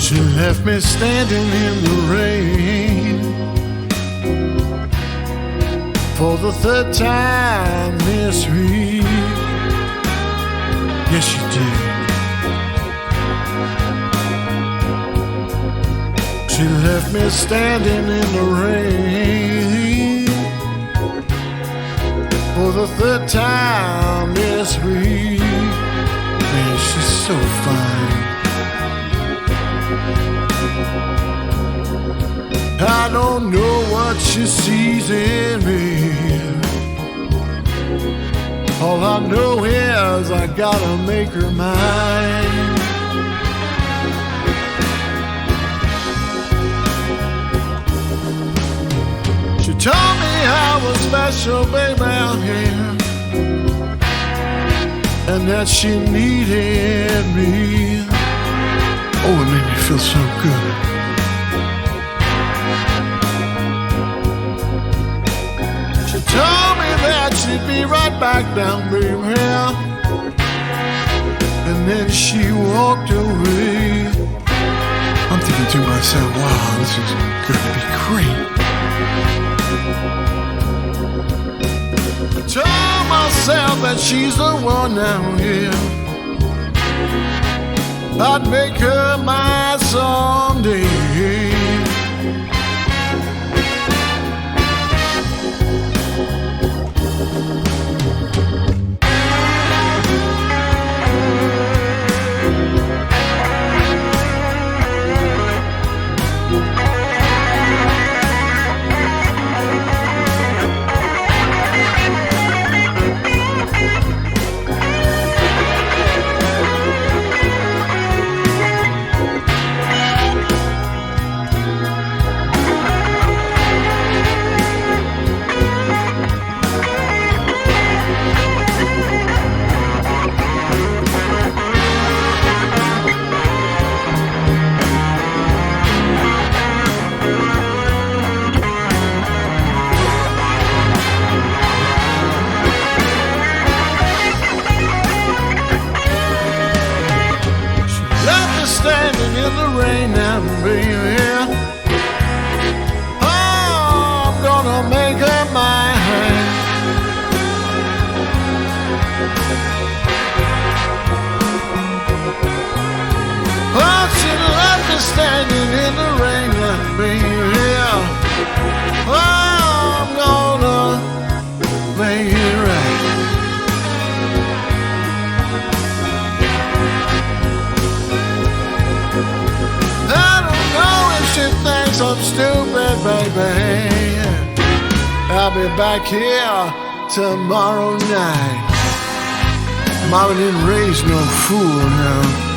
She left me standing in the rain for the third time this week. Yes, she did. She left me standing in the rain for the third time this week. Man, she's so fine. I don't know what she sees in me. All I know is I gotta make her mine. She told me I was special, baby, out here, and that she needed me. Oh, it made me feel so good. She told me that she'd be right back down, baby, and then she walked away. I'm thinking to myself, wow, this is gonna be great. I told myself that she's the one now, yeah. I'd make her mine someday. Standing in the rain now, baby. Oh, I'm gonna make her mine. Oh, she left me standing in the rain now, baby. Oh, I'm gonna make it right. She thinks I'm stupid, baby. I'll be back here tomorrow night. Mama didn't raise no fool now.